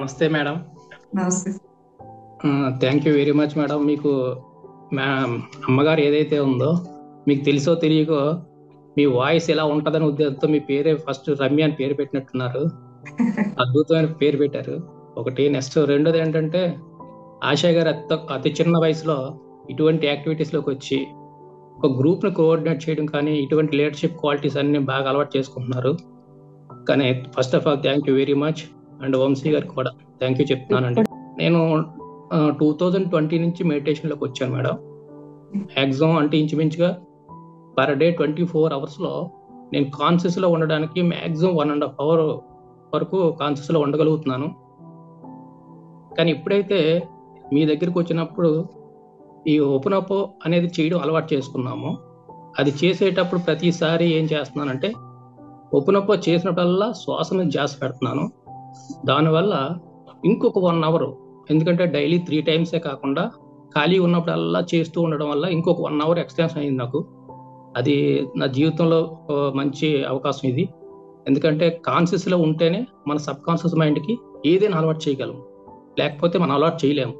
నమస్తే మేడం. నమస్తే. Thank you very much madam. మీకు మా అమ్మగారు ఏదైతే ఉందో మీకు తెలుసో తెలియకో మీ వాయిస్ ఎలా ఉంటుందని ఉద్దేశంతో మీ పేరే ఫస్ట్ రమ్య అని పేరు పెట్టినట్టున్నారు. అద్భుతమైన పేరు పెట్టారు ఒకటి. నెక్స్ట్ రెండోది ఏంటంటే ఆశా గారు అతి చిన్న వయసులో ఇటువంటి యాక్టివిటీస్లోకి వచ్చి ఒక గ్రూప్ని కోఆర్డినేట్ చేయడం కానీ ఇటువంటి లీడర్షిప్ క్వాలిటీస్ అన్ని బాగా అలవాటు చేసుకుంటున్నారు. కానీ first of all thank you very much. And Vamsi గారికి కూడా థ్యాంక్ యూ చెప్తున్నానండి. నేను 2020 నుంచి మెడిటేషన్లోకి వచ్చాను మేడం. మ్యాక్సిమం అంటే ఇంచుమించుగా పర్ డే 24 అవర్స్లో నేను కాన్షియస్లో ఉండడానికి మ్యాక్సిమం 1.5 అవర్ వరకు కాన్షియస్లో ఉండగలుగుతున్నాను. కానీ ఇప్పుడైతే మీ దగ్గరికి వచ్చినప్పుడు ఈ ఓపెన్ అప్ అనేది చేయడం అలవాటు చేసుకున్నాము. అది చేసేటప్పుడు ప్రతిసారి ఏం చేస్తున్నానంటే ఓపెన్ అప్ చేసినప్పుడల్లా శ్వాస మీద ధ్యాస పెడుతున్నాను. దానివల్ల ఇంకొక 1 అవర్, ఎందుకంటే డైలీ 3 టైమ్సే కాకుండా ఖాళీ ఉన్నప్పుడల్లా చేస్తూ ఉండడం వల్ల ఇంకొక 1 అవర్ ఎక్స్టెన్షన్ అయింది నాకు. అది నా జీవితంలో మంచి అవకాశం ఇది. ఎందుకంటే కాన్షియస్లో ఉంటేనే మన సబ్ కాన్షియస్ మైండ్కి ఏదైనా అలవాటు చేయగలం, లేకపోతే మనం అలవాటు చేయలేము.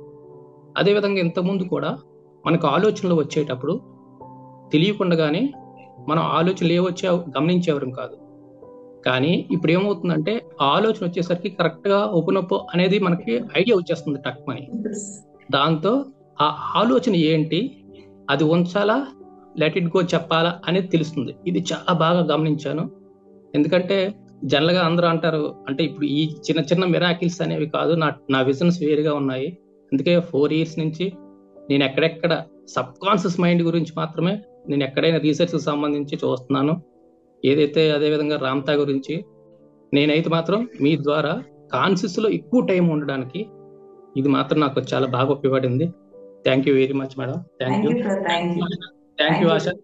అదేవిధంగా ఇంతకుముందు కూడా మనకు ఆలోచనలు వచ్చేటప్పుడు తెలియకుండానే మనం ఆలోచనలు ఏవొచ్చా గమనించేవారం కాదు. కానీ ఇప్పుడు ఏమవుతుందంటే ఆలోచన వచ్చేసరికి కరెక్ట్గా ఓపెన్ అప్ అనేది మనకి ఐడియా వచ్చేస్తుంది టక్మని. దాంతో ఆ ఆలోచన ఏంటి, అది ఉంచాలా లెట్ ఇట్ గో చెప్పాలా అనేది తెలుస్తుంది. ఇది చాలా బాగా గమనించాను. ఎందుకంటే జనరల్గా అందరూ అంటారు, అంటే ఇప్పుడు ఈ చిన్న చిన్న మిరాకిల్స్ అనేవి కాదు, నా విజన్స్ వేరుగా ఉన్నాయి. అందుకే 4 ఇయర్స్ నుంచి నేను ఎక్కడెక్కడ సబ్ కాన్షియస్ మైండ్ గురించి మాత్రమే నేను ఎక్కడైనా రీసెర్చ్కి సంబంధించి చూస్తున్నాను. ఏదైతే అదేవిధంగా రామ్తా గురించి నేనైతే మాత్రం మీ ద్వారా కాన్షియస్లో ఎక్కువ టైం ఉండడానికి ఇది మాత్రం నాకు చాలా బాగా ఉపయోగపడింది. Thank you very much madam. Thank you. Thank you, sir. Thank you. Thank you ASHA.